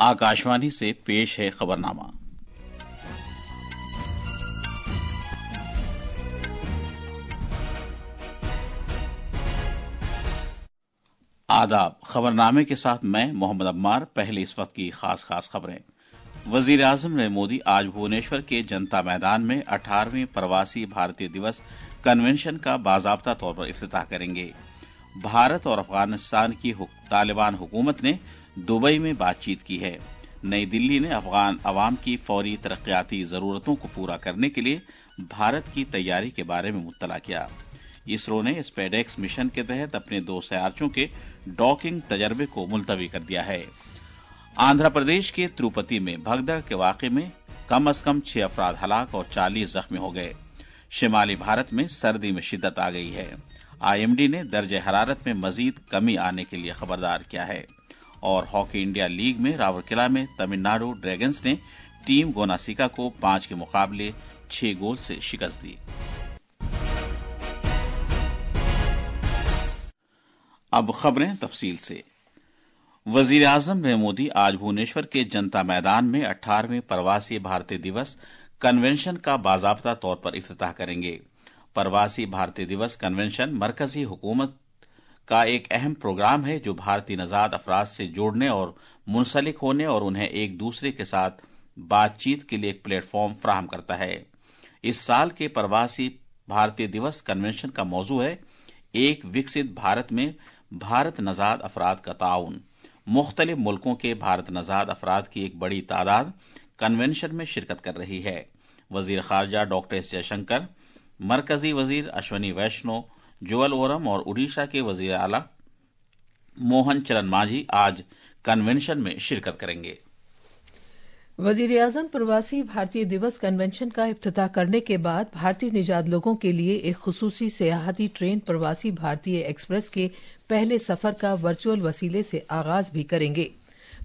आकाशवाणी से पेश है खबरनामा। आदाब। खबरनामे के साथ मैं मोहम्मद अम्मार। पहले इस वक्त की खास खबरें। वजीर आजम नरेंद्र मोदी आज भुवनेश्वर के जनता मैदान में 18वें प्रवासी भारतीय दिवस कन्वेंशन का बाजाबता तौर पर इफ्तिताह करेंगे। भारत और अफगानिस्तान की तालिबान हुकूमत ने दुबई में बातचीत की है। नई दिल्ली ने अफगान अवाम की फौरी तरक्याती जरूरतों को पूरा करने के लिए भारत की तैयारी के बारे में मुत्तला किया। इसरो ने स्पेडेक्स मिशन के तहत अपने 2 सयारचों के डॉकिंग तजर्बे को मुलतवी कर दिया है। आंध्र प्रदेश के तिरुपति में भगदड़ के वाकये में कम से कम 6 अफराद हलाक और 40 जख्मी हो गए। शिमाली भारत में सर्दी में शिद्दत आ गई है। आईएमडी ने दर्जे हरारत में मजीद कमी आने के लिए खबरदार किया है। और हॉकी इंडिया लीग में राउरकेला में तमिलनाडु ड्रैगन्स ने टीम गोनासिका को 5 के मुकाबले 6 गोल से शिकस्त दी। अब खबरें तफसील से। वजीर आजम नरेंद्र मोदी आज भुवनेश्वर के जनता मैदान में 18वें प्रवासी भारतीय दिवस कन्वेंशन का बाजाबता तौर पर इफ्तिताह करेंगे। प्रवासी भारतीय दिवस कन्वेंशन मरकजी हुकूमत का एक अहम प्रोग्राम है जो भारतीय नजाद अफराद से जोड़ने और मुंसलिक होने और उन्हें एक दूसरे के साथ बातचीत के लिए एक प्लेटफॉर्म फराहम करता है। इस साल के प्रवासी भारतीय दिवस कन्वेंशन का मौजू है एक विकसित भारत में भारत नजाद अफराद का ताउन। मुख्तलिफ मुल्कों के भारत नजाद अफराद की एक बड़ी तादाद कन्वेंशन में शिरकत कर रही है। वजीर खारजा डॉक्टर एस जयशंकर, मरकजी वजीर अश्वनी वैष्णव, जोअल ओरम और उड़ीसा के वजीर आला मोहन चरण मांझी आज कन्वेंशन में शिरकत करेंगे। वजीर आजम प्रवासी भारतीय दिवस कन्वेंशन का इफ्तिताह करने के बाद भारतीय निजात लोगों के लिए एक खुसूसी सियाहती ट्रेन प्रवासी भारतीय एक्सप्रेस के पहले सफर का वर्चुअल वसीले से आगाज भी करेंगे।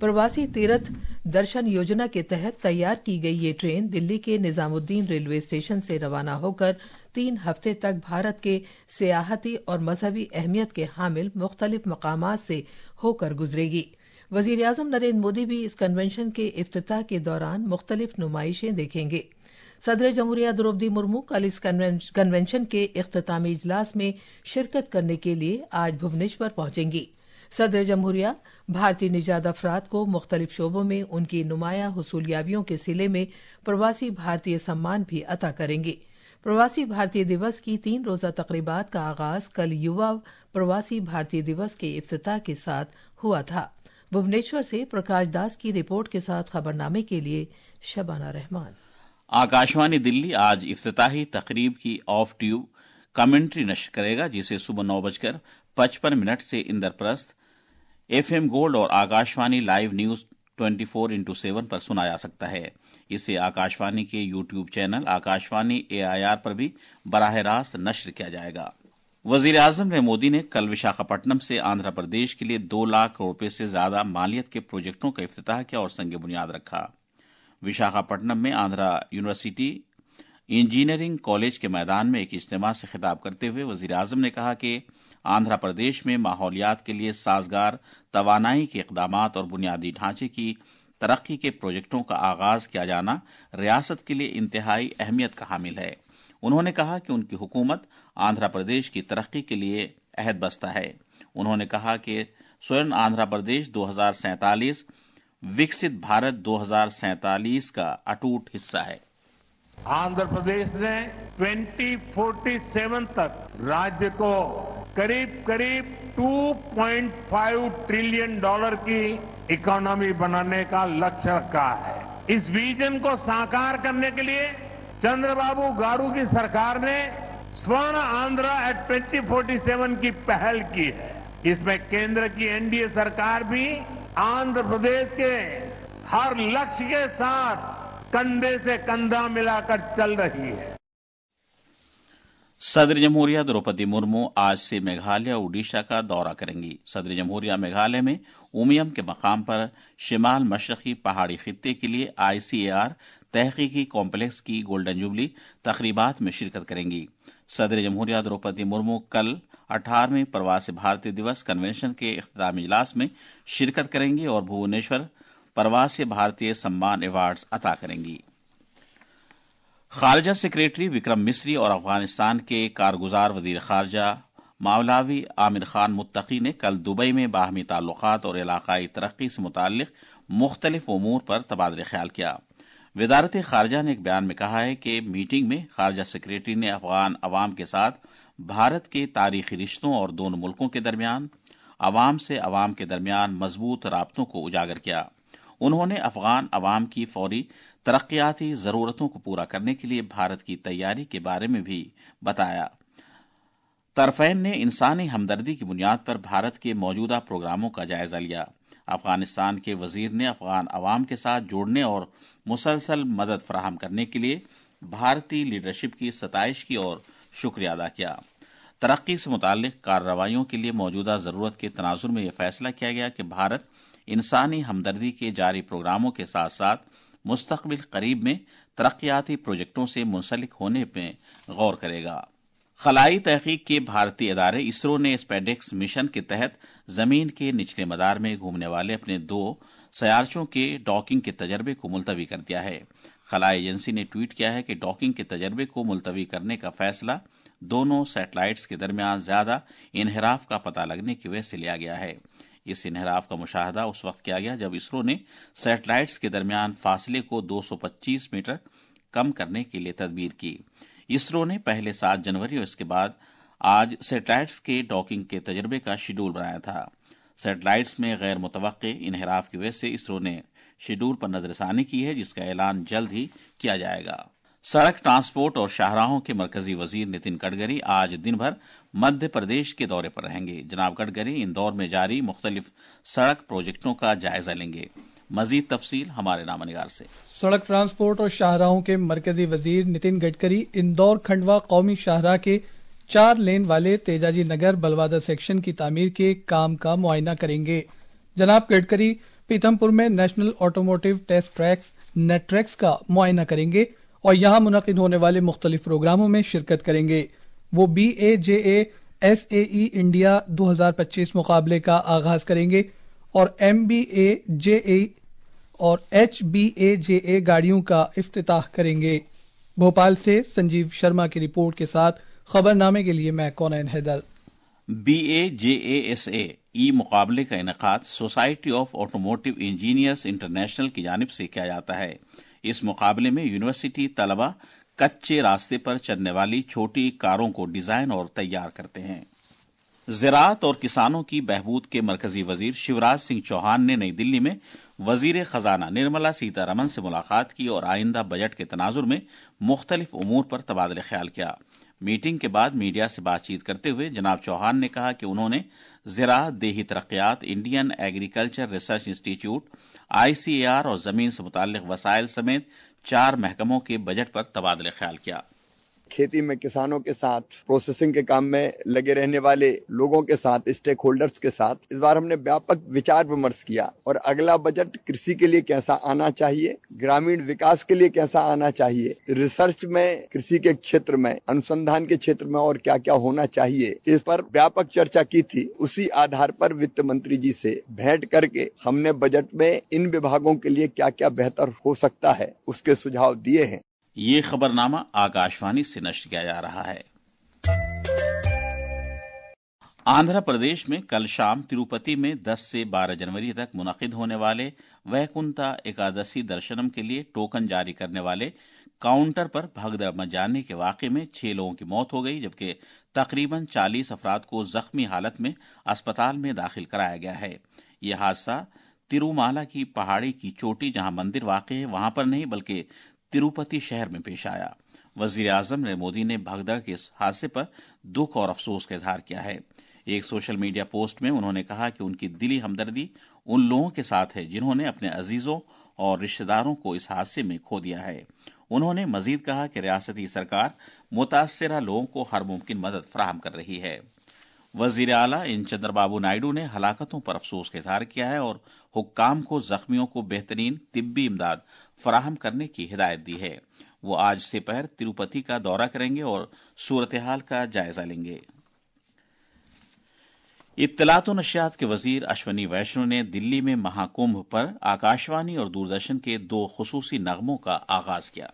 प्रवासी तीर्थ दर्शन योजना के तहत तैयार की गई ये ट्रेन दिल्ली के निजामुद्दीन रेलवे स्टेशन से रवाना होकर 3 हफ्ते तक भारत के सियाहती और मजहबी अहमियत के हामिल मुख्तलिफ मकामात से होकर गुजरेगी। वजीर आजम नरेंद्र मोदी भी इस कन्वेंशन के इफ्तिताह के दौरान मुख्तलिफ नुमाइशें देखेंगे। सदर जमहूरिया द्रौपदी मुर्मू कल इस कन्वेंशन के इख्तितामी इजलास में शिरकत करने के लिए आज भुवनेश्वर पहुंचेंगी। सदर जमहूरिया भारतीय निजात अफराद को मुख्तलिफ शोबों में उनकी नुमायां हुसूलियाबियों के सिले में प्रवासी भारतीय सम्मान भी अता करेंगे। प्रवासी भारतीय दिवस की 3 रोजा तकरीबात का आगाज कल युवा प्रवासी भारतीय दिवस के इफ्तिताह के साथ हुआ था। भुवनेश्वर से प्रकाश दास की रिपोर्ट के साथ खबरनामे के लिए शबाना रहमान। आकाशवाणी दिल्ली आज इफ्तिताही तकरीब की ऑफ ट्यूब कमेंट्री नश्र करेगा, जिसे सुबह 9:55 से इंद्रप्रस्थ, FM गोल्ड और आकाशवाणी लाइव न्यूज 24x7 पर सुना जा सकता है। इसे आकाशवाणी के यूट्यूब चैनल आकाशवाणी AIR पर भी बराह रास्त नश्र किया जाएगा। वजीर आजम नरेंद्र मोदी ने कल विशाखापट्टनम से आंध्र प्रदेश के लिए 2 लाख करोड़ रुपए से ज्यादा मालियत के प्रोजेक्टों का इफ्तिताह किया और संग बुनियाद रखा। विशाखापट्टनम में आंध्र यूनिवर्सिटी इंजीनियरिंग कॉलेज के मैदान में एक इज्तिमा से खिताब करते हुए वजीर आजम ने कहा कि आंध्र प्रदेश में माहौलियात के लिए साजगार तवानाई के इकदामात और बुनियादी ढांचे की तरक्की के प्रोजेक्टों का आगाज किया जाना रियासत के लिए इंतहाई अहमियत का हामिल है। उन्होंने कहा कि उनकी हुकूमत आंध्र प्रदेश की तरक्की के लिए अहद बस्ता है। उन्होंने कहा कि स्वर्ण आंध्र प्रदेश 2047 विकसित भारत 2047 का अटूट हिस्सा है। आंध्र प्रदेश ने 2047 तक राज्य को करीब 2.5 ट्रिलियन डॉलर की इकोनॉमी बनाने का लक्ष्य रखा है। इस विजन को साकार करने के लिए चंद्रबाबू गारू की सरकार ने स्वर्ण आंध्र एट 2047 की पहल की है। इसमें केंद्र की एनडीए सरकार भी आंध्र प्रदेश के हर लक्ष्य के साथ कंधे से कंधा मिलाकर चल रही है। सदर जमहूरिया द्रौपदी मुर्मू आज से मेघालय और उड़ीसा का दौरा करेंगी। सदर जमहूरिया मेघालय में उमियम के मकाम पर शिमाल मशरकी पहाड़ी खित्ते के लिए ICAR तहकीकी कॉम्प्लेक्स की गोल्डन जुबली तकरीबात में शिरकत करेंगी। सदर जमहूरिया द्रौपदी मुर्मू कल 18वें प्रवासी भारतीय दिवस कन्वेंशन के इख्तितामी इजलास में शिरकत करेंगी और भुवनेश्वर प्रवासी भारतीय सम्मान अवार्ड्स अता करेंगी। खारजा सेक्रेटरी विक्रम मिस्री और अफगानिस्तान के कारगुजार वजीर खारजा मौलावी आमिर खान मुत्तकी ने कल दुबई में बाहमी ताल्लुकात और इलाकाई तरक्की से मुताल्लिक मुख्तलिफ उमूर पर तबादला ख्याल किया। वजारत खारजा ने एक बयान में कहा है कि मीटिंग में खारजा सेक्रेटरी ने अफगान अवाम के साथ भारत के तारीखी रिश्तों और दोनों मुल्कों के दरमियान अवाम से अवाम के दरमियान मजबूत राब्तों को उजागर किया। उन्होंने अफगान अवाम की फौरी तरक्याती जरूरतों को पूरा करने के लिए भारत की तैयारी के बारे में भी बताया। तरफैन ने इंसानी हमदर्दी की बुनियाद पर भारत के मौजूदा प्रोग्रामों का जायजा लिया। अफगानिस्तान के वजीर ने अफगान अवाम के साथ जुड़ने और मुसलसल मदद फराहम करने के लिए भारतीय लीडरशिप की सताइश की और शुक्रिया अदा किया। तरक्की से मुताल्लिक कार्रवाइयों के लिए मौजूदा जरूरत के तनाजुर में यह फैसला किया गया कि भारत इंसानी हमदर्दी के जारी प्रोग्रामों के साथ साथ मुस्तकबिल करीब में तरक्याती प्रोजेक्टों से मुंसलिक होने में गौर करेगा। खलाई तहकीक के भारतीय इदारे इसरो ने स्पेडेक्स मिशन के तहत जमीन के निचले मदार में घूमने वाले अपने 2 सयारचों के डॉकिंग के तजर्बे को मुलतवी कर दिया है। खलाई एजेंसी ने ट्वीट किया है कि डॉकिंग के तजर्बे को मुलतवी करने का फैसला दोनों सैटेलाइट्स के दरमियान ज्यादा इन्हिराफ का पता लगने की वजह से लिया गया है। इस इन्हिराफ का मुशाहदा उस वक्त किया गया जब इसरो ने सैटेलाइट्स के दरमियान फासले को 225 मीटर कम करने के लिए तदबीर की। इसरो ने पहले 7 जनवरी और इसके बाद आज सैटेलाइट्स के डॉकिंग के तजर्बे का शेड्यूल बनाया था। सैटेलाइट्स में गैर मुतवक्के इन्हिराफ की वजह से इसरो ने शेड्यूल पर नजरसानी की है, जिसका ऐलान जल्द ही किया जाएगा। सड़क ट्रांसपोर्ट और शाहराहों के मरकजी वजीर नितिन गडकरी आज दिन भर मध्य प्रदेश के दौरे पर रहेंगे। जनाब गडकरी इंदौर में जारी मुख्तलिफ सड़क प्रोजेक्टों का जायजा लेंगे। मजीद तफसील हमारे नामनिगार से। सड़क ट्रांसपोर्ट और शाहराहों के मरकजी वजीर नितिन गडकरी इंदौर खंडवा कौमी शाहराह के 4 लेन वाले तेजाजी नगर बलवादा सेक्शन की तामीर के काम का मुआयना करेंगे। जनाब गडकरी पीथमपुर में national automotive test tracks NATRAX का मुआयना करेंगे और यहाँ मुनक़िद होने वाले मुख्तलिफ प्रोग्रामों में शिरकत करेंगे। वो BAJA SAE इंडिया 2025 मुकाबले का आगाज करेंगे और MBAJA और HBAJA गाड़ियों का इफ्तिताह करेंगे। भोपाल से संजीव शर्मा की रिपोर्ट के साथ खबरनामे के लिए मैं कौनैन हैदर। BAJASA मुकाबले का इनेकाद society of automotive engineers international की जानिब से किया जाता है। इस मुकाबले में यूनिवर्सिटी तलबा कच्चे रास्ते पर चलने वाली छोटी कारों को डिजाइन और तैयार करते हैं। ज़राअत और किसानों की बहबूद के मरकजी वजीर शिवराज सिंह चौहान ने नई दिल्ली में वजीर खजाना निर्मला सीतारमन से मुलाकात की और आइंदा बजट के तनाजुर में मुख्तलिफ उमूर पर तबादला ख्याल किया। मीटिंग के बाद मीडिया से बातचीत करते हुए जनाब चौहान ने कहा कि उन्होंने ज़राअत, देही तरक्यात, Indian agriculture research institute, ICAR और जमीन से मुताल्लिक वसाइल समेत 4 महकमों के बजट पर तबादला ख्याल किया। खेती में किसानों के साथ, प्रोसेसिंग के काम में लगे रहने वाले लोगों के साथ, स्टेक होल्डर्स के साथ इस बार हमने व्यापक विचार विमर्श किया और अगला बजट कृषि के लिए कैसा आना चाहिए, ग्रामीण विकास के लिए कैसा आना चाहिए, रिसर्च में, कृषि के क्षेत्र में, अनुसंधान के क्षेत्र में और क्या क्या होना चाहिए, इस पर व्यापक चर्चा की थी। उसी आधार पर वित्त मंत्री जी से भेंट करके हमने बजट में इन विभागों के लिए क्या क्या बेहतर हो सकता है उसके सुझाव दिए हैं। ये खबरनामा आकाशवाणी से नश्र किया जा रहा है। आंध्र प्रदेश में कल शाम तिरुपति में 10 से 12 जनवरी तक मुनक़िद होने वाले वैकुंठा एकादशी दर्शनम के लिए टोकन जारी करने वाले काउंटर पर भगदड़ मच जाने के वाक़े में 6 लोगों की मौत हो गई, जबकि तकरीबन 40 अफराद को जख्मी हालत में अस्पताल में दाखिल कराया गया है। यह हादसा तिरुमाला की पहाड़ी की चोटी जहां मंदिर वाक़ है वहां पर नहीं बल्कि तिरुपति शहर में पेश आया। वजीर आजम नरेंद्र मोदी ने भगदड़ के इस हादसे पर दुख और अफसोस का इजहार किया है। एक सोशल मीडिया पोस्ट में उन्होंने कहा कि उनकी दिली हमदर्दी उन लोगों के साथ है जिन्होंने अपने अजीजों और रिश्तेदारों को इस हादसे में खो दिया है। उन्होंने मजीद कहा कि रियासती सरकार मुतासरा लोगों को हर मुमकिन मदद फराहम कर रही है। वजीर आला इन चंद्रबाबू नायडू ने हलाकतों पर अफसोस का इजहार किया है और हुक्काम को जख्मियों को बेहतरीन तिब्बी इमदाद फराहम करने की हिदायत दी है। वो आज दोपहर तिरुपति का दौरा करेंगे और सूरत हाल का जायजा लेंगे। इत्तलात और नशियात के वजीर अश्वनी वैष्णव ने दिल्ली में महाकुंभ पर आकाशवाणी और दूरदर्शन के 2 खुसूसी नगमों का आगाज किया।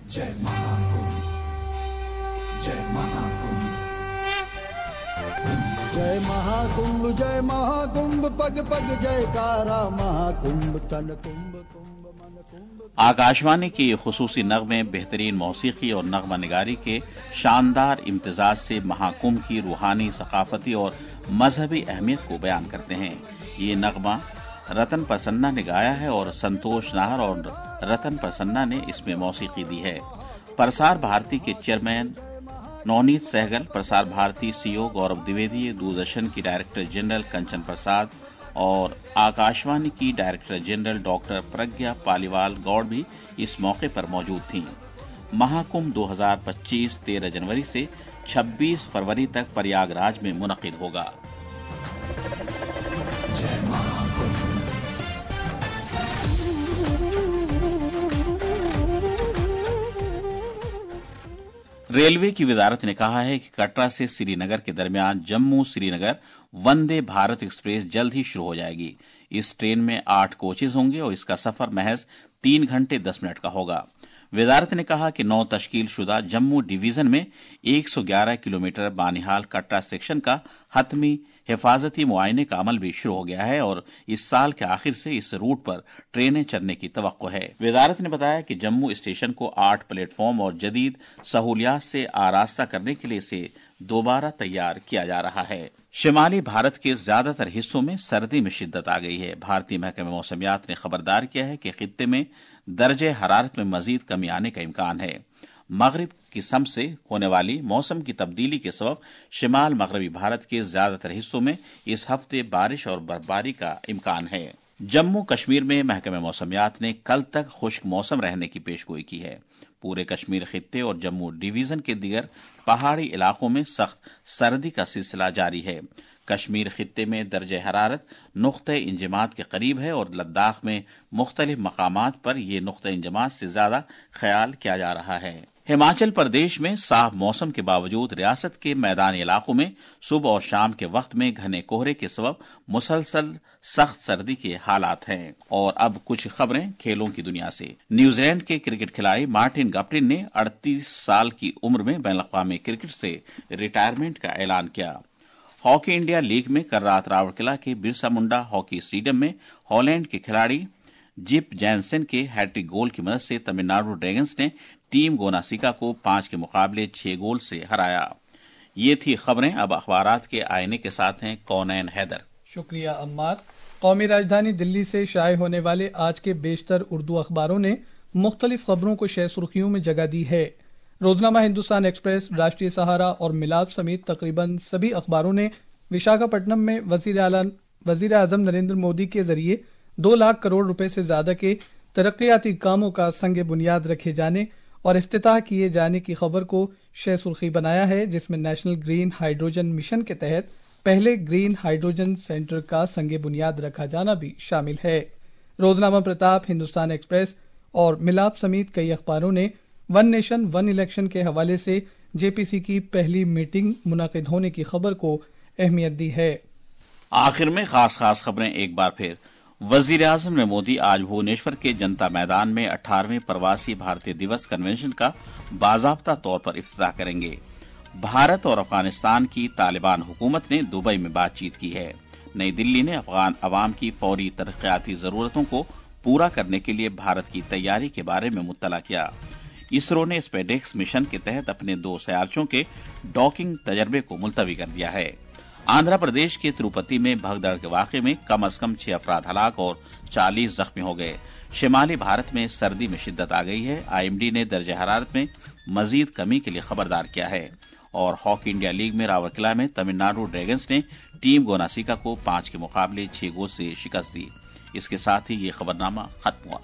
जय महाकुंभ, जय महाकुंभ, जय महाकुंभ, जय महाकुंभ, पग पग जयकारा महाकुंभ, तन कुंभ कुंभ मन कुंभ। आकाशवाणी के खुसूसी नगमे बेहतरीन मौसीकी और नगमा निगारी के शानदार इम्तिजाज से महाकुंभ की रूहानी, सकाफती और मजहबी अहमियत को बयान करते हैं। ये नगमा रतन प्रसन्ना ने गाया है और संतोष नाहर और रतन प्रसन्ना ने इसमें मौसीकी दी है। प्रसार भारती के चेयरमैन नवनीत सहगल, प्रसार भारती सीईओ गौरव द्विवेदी, दूरदर्शन की डायरेक्टर जनरल कंचन प्रसाद और आकाशवाणी की director general doctor Pragya Paliwal Gaur भी इस मौके पर मौजूद थीं। महाकुंभ 2025 13 जनवरी से 26 फरवरी तक प्रयागराज में मुनक़िद होगा। रेलवे की वजारत ने कहा है कि कटरा से श्रीनगर के दरमियान जम्मू श्रीनगर वंदे भारत एक्सप्रेस जल्द ही शुरू हो जाएगी। इस ट्रेन में 8 कोचेज होंगे और इसका सफर महज 3 घंटे 10 मिनट का होगा। वजारत ने कहा कि 9 तश्कील शुदा जम्मू डिवीजन में 111 किलोमीटर बानिहाल कटरा सेक्शन का हतमी हिफाजती मुआयने का अमल भी शुरू हो गया है और इस साल के आखिर से इस रूट पर ट्रेनें चलने की तवक्को है। वजारत ने बताया कि जम्मू स्टेशन को 8 प्लेटफॉर्म और जदीद सहूलियात से आरास्ता करने के लिए इसे दोबारा तैयार किया जा रहा है। शिमाली भारत के ज्यादातर हिस्सों में सर्दी में शिद्दत आ गई है। भारतीय महकमे मौसमियात ने खबरदार किया है कि खित्ते में दर्जे हरारत में मजीद कमी आने का इम्कान है। मगरिब की सम से होने वाली मौसम की तब्दीली के सबब शिमाल मगरबी भारत के ज्यादातर हिस्सों में इस हफ्ते बारिश और बर्फबारी का इम्कान है। जम्मू कश्मीर में महकमे मौसमियात ने कल तक खुश्क मौसम रहने की पेशगोई की है। पूरे कश्मीर खित्ते और जम्मू डिवीजन के दीगर पहाड़ी इलाकों में सख्त सर्दी का सिलसिला जारी है। कश्मीर खित्ते में दर्जे हरारत नुक्ते इंजमात के करीब है और लद्दाख में मुख्तलिफ मकामात पर यह नुक्ते इंजमात से ज्यादा ख्याल किया जा रहा है। हिमाचल प्रदेश में साफ मौसम के बावजूद रियासत के मैदानी इलाकों में सुबह और शाम के वक्त में घने कोहरे के सबब मुसलसल सख्त सर्दी के हालात हैं। और अब कुछ खबरें खेलों की दुनिया से। न्यूजीलैंड के क्रिकेट खिलाड़ी मार्टिन गप्टिल ने 38 साल की उम्र में बैनुल-अक़वामी क्रिकेट से रिटायरमेंट का ऐलान किया। हॉकी इंडिया लीग में कल रात राउरकेला के बिरसा मुंडा हॉकी स्टेडियम में हॉलैंड के खिलाड़ी जिप जैनसन के हैट्रिक गोल की मदद से तमिलनाडु ड्रैगन्स ने टीम गोनासिका को 5 के मुकाबले 6 गोल से हराया। ये थी खबरें। अब अखबारात के आईने के साथ हैं कौनैन हैदर। शुक्रिया अम्मार। कौमी राजधानी दिल्ली से शाये होने वाले आज के बेशतर उर्दू अखबारों ने मुख्तलिफ खबरों को शह सुर्खियों में जगह दी है। रोजनामा हिंदुस्तान एक्सप्रेस, राष्ट्रीय सहारा और मिलाप समेत तकरीबन सभी अखबारों ने विशाखापट्टनम में वजीर आजम नरेंद्र मोदी के जरिए 2 लाख करोड़ रुपए से ज्यादा के तरक्याती कामों का संग बुनियाद रखे जाने और इफ्तिताह किए जाने की खबर को शह सुर्खी बनाया है, जिसमें नेशनल ग्रीन हाइड्रोजन मिशन के तहत पहले ग्रीन हाइड्रोजन सेंटर का संग बुनियाद रखा जाना भी शामिल है। रोजनामा प्रताप, हिंदुस्तान एक्सप्रेस और मिलाप समेत कई अखबारों ने वन नेशन वन इलेक्शन के हवाले से जेपीसी की पहली मीटिंग मुनाकिद होने की खबर को अहमियत दी है। आखिर में खास खबरें एक बार फिर। वजीर आजम ने मोदी आज भुवनेश्वर के जनता मैदान में 18वें प्रवासी भारतीय दिवस कन्वेंशन का बाज़ाब्ता तौर पर इफ्तिताह करेंगे। भारत और अफगानिस्तान की तालिबान हुकूमत ने दुबई में बातचीत की है। नई दिल्ली ने अफगान अवाम की फौरी तरक्याती जरूरतों को पूरा करने के लिए भारत की तैयारी के बारे में मुत्तला किया। इसरो ने स्पेडेक्स मिशन के तहत अपने 2 सयारचों के डॉकिंग तजर्बे को मुलतवी कर दिया है। आंध्र प्रदेश के तिरुपति में भगदड़ के वाक़े में कम अज कम 6 अफराद हलाक और 40 जख्मी हो गए। शिमाली भारत में सर्दी में शिद्दत आ गई है। आईएमडी ने दर्जे हरारत में मजीद कमी के लिए खबरदार किया है। और हॉकी इंडिया लीग में राउरकेला में तमिलनाडु ड्रैगन्स ने टीम गोनासिका को 5 के मुकाबले 6 गोल से शिकस्त दी। इसके साथ ही ये खबरनामा खत्म हुआ।